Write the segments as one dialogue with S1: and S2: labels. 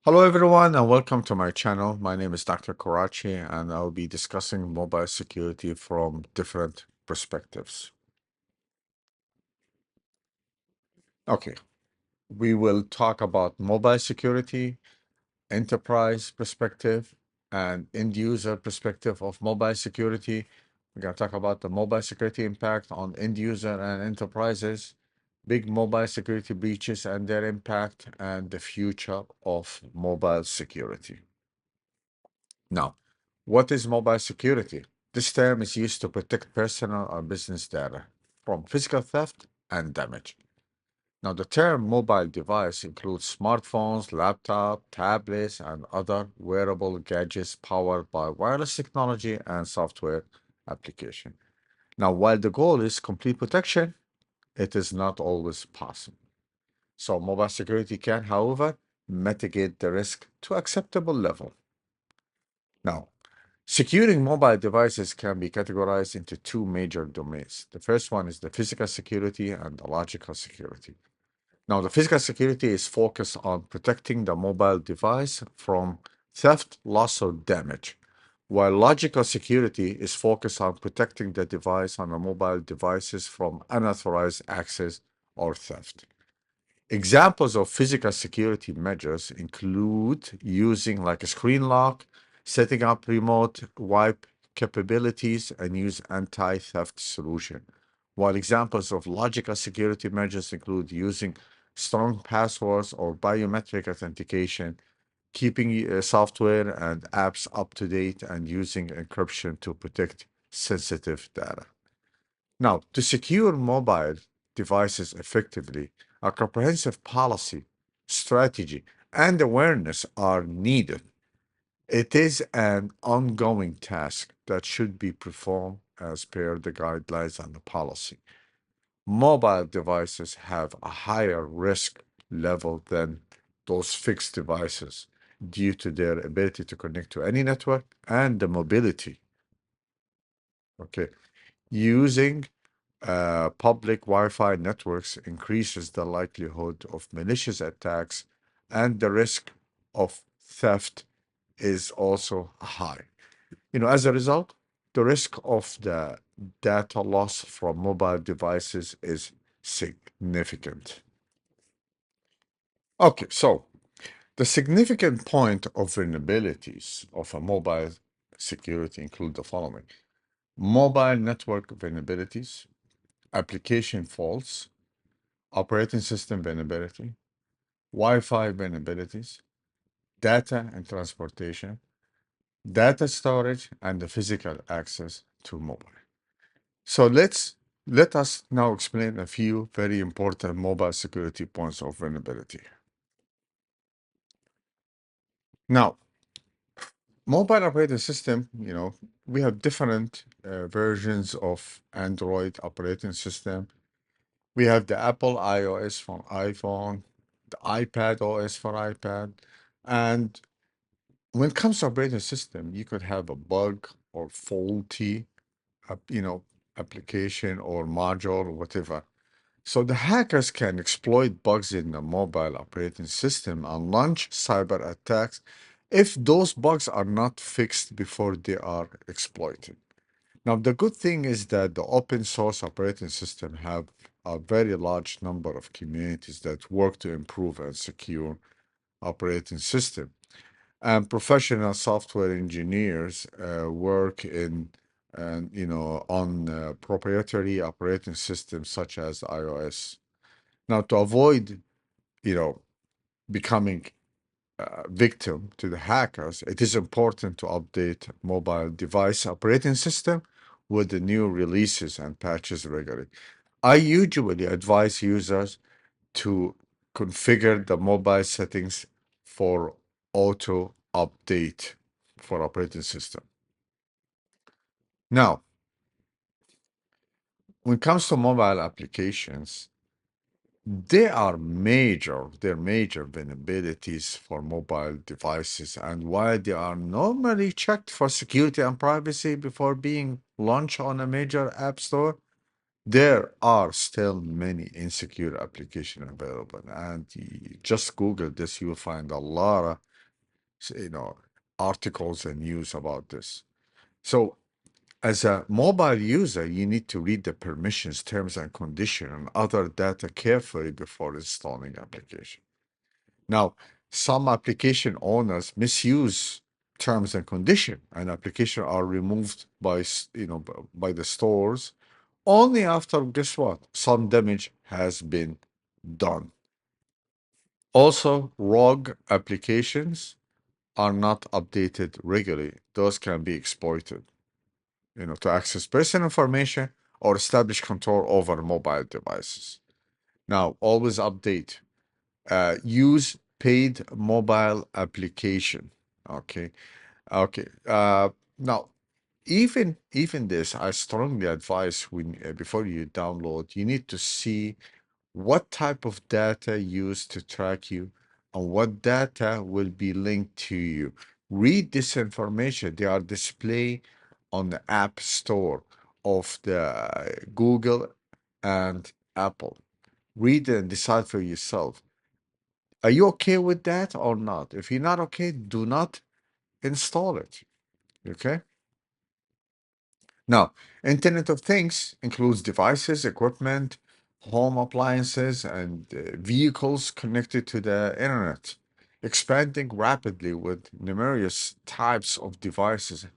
S1: Hello, everyone, and welcome to my channel. My name is Dr. Karachi, and I'll be discussing mobile security from different perspectives. Okay, we will talk about mobile security, enterprise perspective, and end user perspective of mobile security. We're going to talk about the mobile security impact on end user and enterprises, big mobile security breaches and their impact, and the future of mobile security. Now, what is mobile security? This term is used to protect personal or business data from physical theft and damage. Now, the term mobile device includes smartphones, laptops, tablets, and other wearable gadgets powered by wireless technology and software application. Now, while the goal is complete protection, it is not always possible. So, mobile security can, however, mitigate the risk to acceptable level. Now, securing mobile devices can be categorized into two major domains. The first one is the physical security and the logical security. Now, the physical security is focused on protecting the mobile device from theft, loss, or damage, while logical security is focused on protecting the device on the mobile devices from unauthorized access or theft. Examples of physical security measures include using like a screen lock, setting up remote wipe capabilities, and use anti-theft solution. While examples of logical security measures include using strong passwords or biometric authentication, keeping software and apps up to date, and using encryption to protect sensitive data. Now, to secure mobile devices effectively, a comprehensive policy, strategy, and awareness are needed. It is an ongoing task that should be performed as per the guidelines and the policy. Mobile devices have a higher risk level than those fixed devices due to their ability to connect to any network and the mobility. Okay. Using public Wi-Fi networks increases the likelihood of malicious attacks, and the risk of theft is also high. As a result, the risk of the data loss from mobile devices is significant. Okay, so the significant point of vulnerabilities of a mobile security include the following: mobile network vulnerabilities, application faults, operating system vulnerability, Wi-Fi vulnerabilities, data and transportation, data storage, and the physical access to mobile. So let us now explain a few very important mobile security points of vulnerability. Now, mobile operating system, we have different versions of Android operating system. We have the Apple iOS for iPhone, the iPad OS for iPad, and when it comes to operating system, you could have a bug or faulty, application or module or whatever. So the hackers can exploit bugs in the mobile operating system and launch cyber attacks if those bugs are not fixed before they are exploited. Now, the good thing is that the open source operating system have a very large number of communities that work to improve and secure operating system. And professional software engineers work in and on proprietary operating systems such as iOS. Now, to avoid becoming victim to the hackers, it is important to update mobile device operating system with the new releases and patches regularly. I usually advise users to configure the mobile settings for auto update for operating system. Now, when it comes to mobile applications, they're major vulnerabilities for mobile devices, and while they are normally checked for security and privacy before being launched on a major app store, there are still many insecure applications available. And just Google this, you'll find a lot of you know, articles and news about this. So as a mobile user, you need to read the permissions, terms and conditions, and other data carefully before installing application. Now, some application owners misuse terms and condition, and application are removed by by the stores only after, guess what, some damage has been done. Also, rogue applications are not updated regularly. Those can be exploited, to access personal information or establish control over mobile devices. Now, always update. Use paid mobile application. Okay. Okay. Now, even this, I strongly advise when before you download, you need to see what type of data used to track you and what data will be linked to you. Read this information. They are displayed on the App Store of the Google and Apple. Read it and decide for yourself. Are you okay with that or not? If you're not okay, do not install it. Okay? Now, Internet of Things includes devices, equipment, home appliances, and vehicles connected to the internet, expanding rapidly with numerous types of devices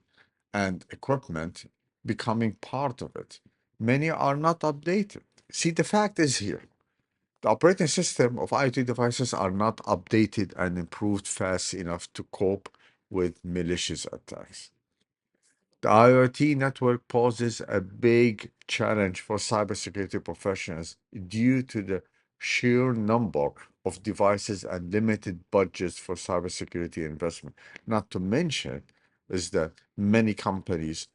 S1: and equipment becoming part of it. Many are not updated. See, the fact is here. The operating system of IoT devices are not updated and improved fast enough to cope with malicious attacks. The IoT network poses a big challenge for cybersecurity professionals due to the sheer number of devices and limited budgets for cybersecurity investment. Not to mention is that many companies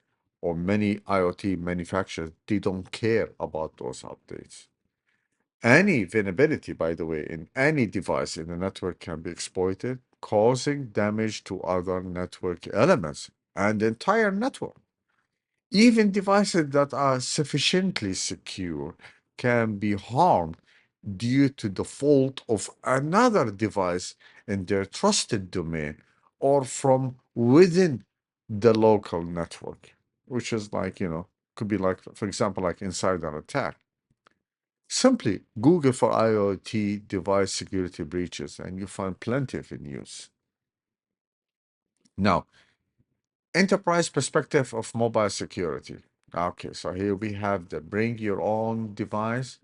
S1: or many IoT manufacturers, they don't care about those updates. Any vulnerability, by the way, in any device in the network can be exploited, causing damage to other network elements and the entire network. Even devices that are sufficiently secure can be harmed due to the fault of another device in their trusted domain or from within the local network, which is like, could be like, for example, like insider attack. Simply Google for IoT device security breaches and you find plenty of news. Now, enterprise perspective of mobile security. Okay, so here we have the bring your own device,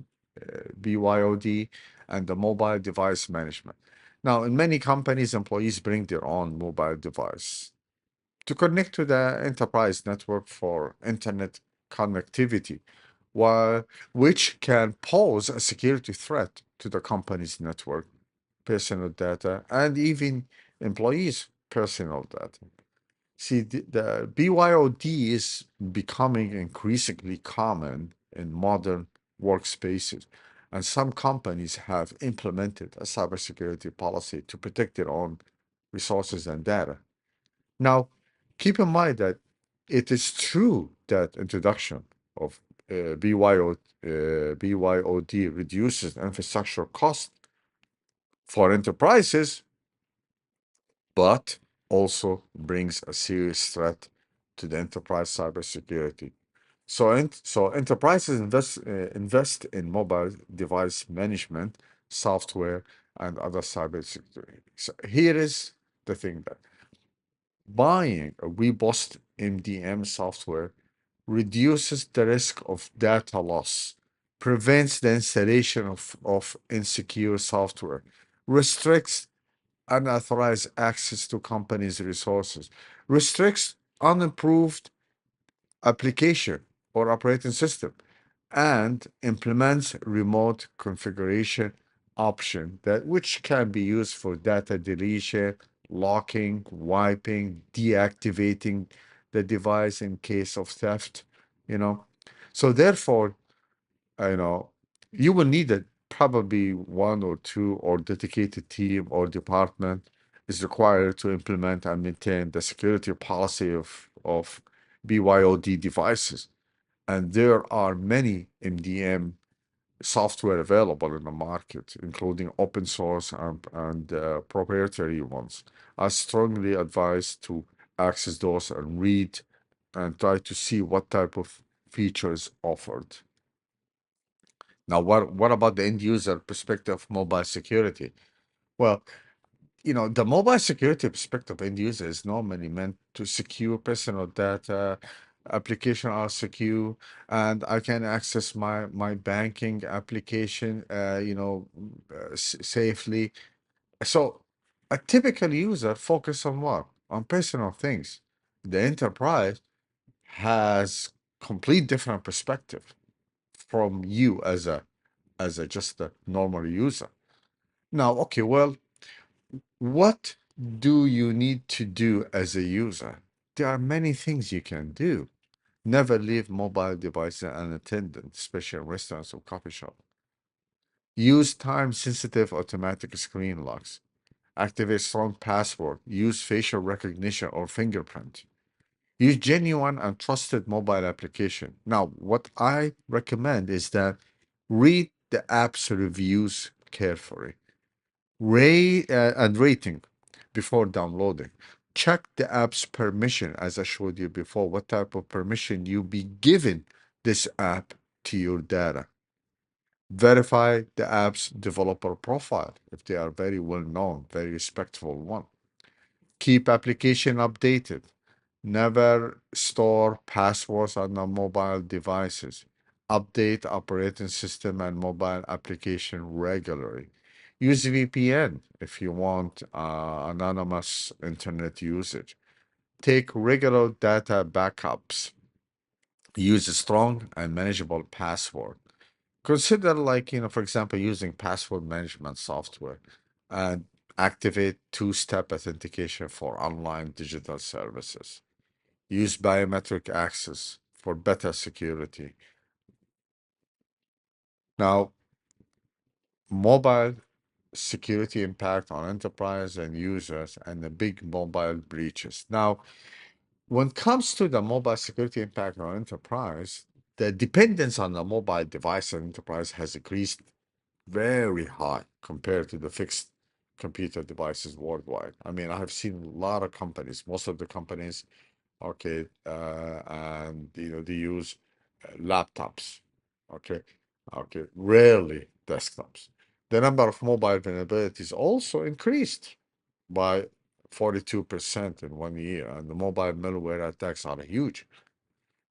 S1: BYOD, and the mobile device management. Now, in many companies, employees bring their own mobile device to connect to the enterprise network for internet connectivity, which can pose a security threat to the company's network, personal data, and even employees' personal data. See, the BYOD is becoming increasingly common in modern workspaces, and some companies have implemented a cybersecurity policy to protect their own resources and data. Now, keep in mind that it is true that introduction of BYOD reduces infrastructure costs for enterprises, but also brings a serious threat to the enterprise cybersecurity. So enterprises invest in mobile device management, software, and other cybersecurity. So here is the thing that buying a robust MDM software reduces the risk of data loss, prevents the installation of insecure software, restricts unauthorized access to companies' resources, restricts unimproved application or operating system, and implements remote configuration option that which can be used for data deletion, locking, wiping, deactivating the device in case of theft, you know. So therefore, you know, you will need a probably one or two or dedicated team or department is required to implement and maintain the security policy of BYOD devices. And there are many MDM software available in the market, including open source and proprietary ones. I strongly advise to access those and read and try to see what type of features offered. Now, what about the end user perspective of mobile security? Well, the mobile security perspective end user is normally meant to secure personal data, application are secure, and I can access my banking application, safely. So a typical user focus on what? On personal things. The enterprise has complete different perspective from you as a just a normal user. Now, okay, well, what do you need to do as a user? There are many things you can do. Never leave mobile devices unattended, especially in restaurants or coffee shop. Use time-sensitive automatic screen locks. Activate strong password. Use facial recognition or fingerprint. Use genuine and trusted mobile application. Now, what I recommend is that read the app's reviews carefully. And rating before downloading. Check the app's permission, as I showed you before, what type of permission you be given this app to your data. Verify the app's developer profile if they are very well known, very respectful one. Keep application updated. Never store passwords on the mobile devices. Update operating system and mobile application regularly. Use VPN if you want anonymous internet usage. Take regular data backups. Use a strong and manageable password. Consider, like, for example, using password management software and activate two-step authentication for online digital services. Use biometric access for better security. Now, mobile security impact on enterprise and users and the big mobile breaches. Now, when it comes to the mobile security impact on enterprise, the dependence on the mobile device and enterprise has increased very high compared to the fixed computer devices worldwide. I mean, I have seen a lot of companies, most of the companies, okay, and they use laptops, okay, rarely desktops. The number of mobile vulnerabilities also increased by 42% in 1 year, and the mobile malware attacks are huge.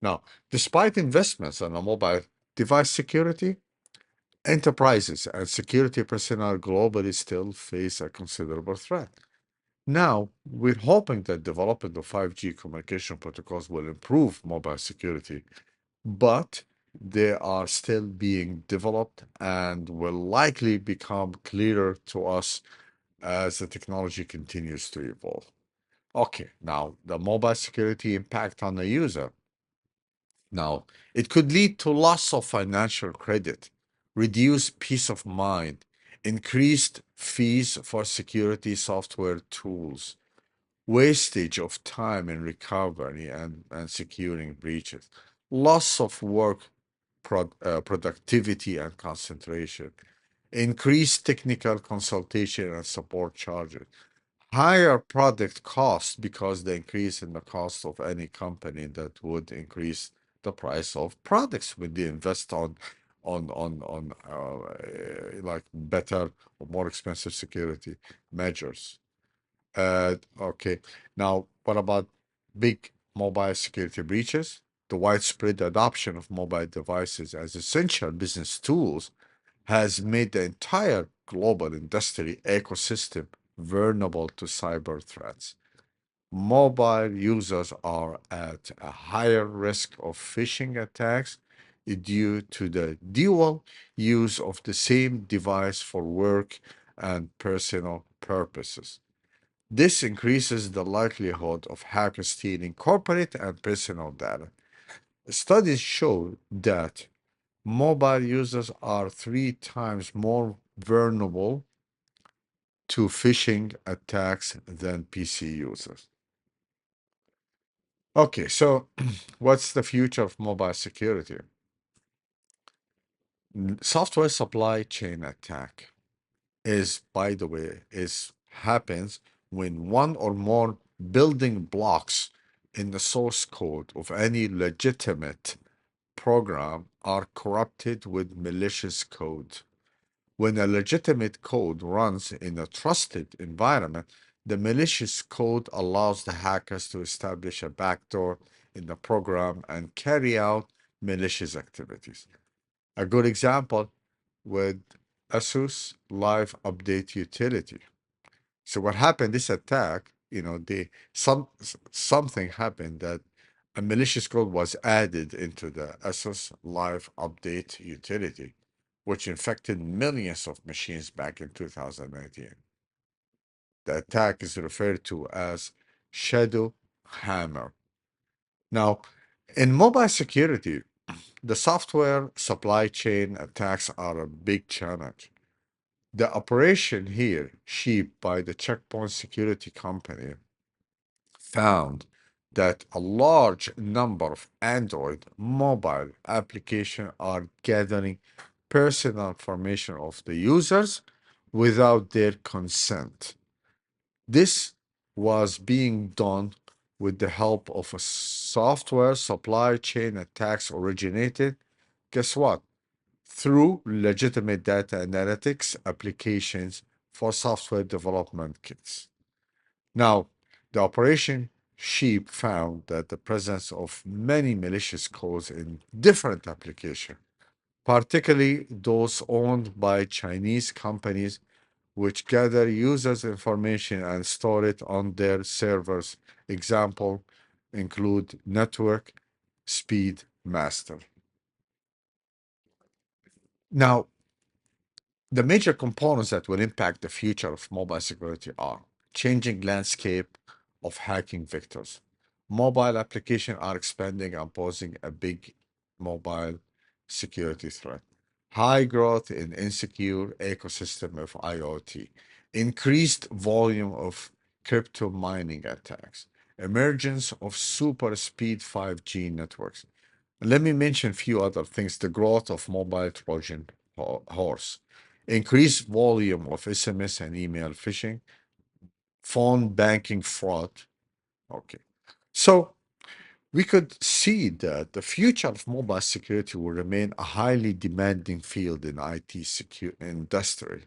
S1: Now, despite investments in the mobile device security, enterprises and security personnel globally still face a considerable threat. Now, we're hoping that development of 5G communication protocols will improve mobile security, but they are still being developed and will likely become clearer to us as the technology continues to evolve. Okay, now the mobile security impact on the user. Now, it could lead to loss of financial credit, reduced peace of mind, increased fees for security software tools, wastage of time in recovery and securing breaches, loss of work productivity and concentration, increased technical consultation and support charges, higher product cost because the increase in the cost of any company that would increase the price of products when they invest on like better or more expensive security measures. Okay. Now, what about big mobile security breaches? The widespread adoption of mobile devices as essential business tools has made the entire global industry ecosystem vulnerable to cyber threats. Mobile users are at a higher risk of phishing attacks due to the dual use of the same device for work and personal purposes. This increases the likelihood of hackers stealing corporate and personal data. Studies show that mobile users are 3 times more vulnerable to phishing attacks than PC users. Okay, so what's the future of mobile security? Software supply chain attack is, by the way, is happens when one or more building blocks in the source code of any legitimate program are corrupted with malicious code. When a legitimate code runs in a trusted environment, the malicious code allows the hackers to establish a backdoor in the program and carry out malicious activities. A good example with ASUS Live Update Utility. So what happened? This attack, something happened that a malicious code was added into the ASUS Live Update Utility, which infected millions of machines back in 2019. The attack is referred to as Shadow Hammer. Now, in mobile security, the software supply chain attacks are a big challenge. The operation here, sheep by the Checkpoint Security Company, found that a large number of Android mobile applications are gathering personal information of the users without their consent. This was being done with the help of a software supply chain attacks originated, guess what? Through legitimate data analytics applications for software development kits. Now, the Operation Sheep found that the presence of many malicious codes in different applications, particularly those owned by Chinese companies, which gather users' information and store it on their servers. Example include Network Speed Master. Now, the major components that will impact the future of mobile security are changing landscape of hacking vectors. Mobile applications are expanding and posing a big mobile security threat. High growth in insecure ecosystem of IoT. Increased volume of crypto mining attacks. Emergence of super speed 5G networks. Let me mention a few other things. The growth of mobile Trojan horse, increased volume of SMS and email phishing, phone banking fraud. Okay. So we could see that the future of mobile security will remain a highly demanding field in IT industry.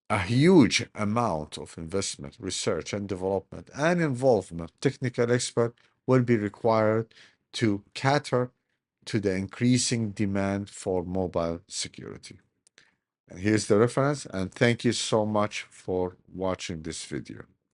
S1: A huge amount of investment, research and development, and involvement, technical expert will be required to cater to the increasing demand for mobile security. And here's the reference, and thank you so much for watching this video.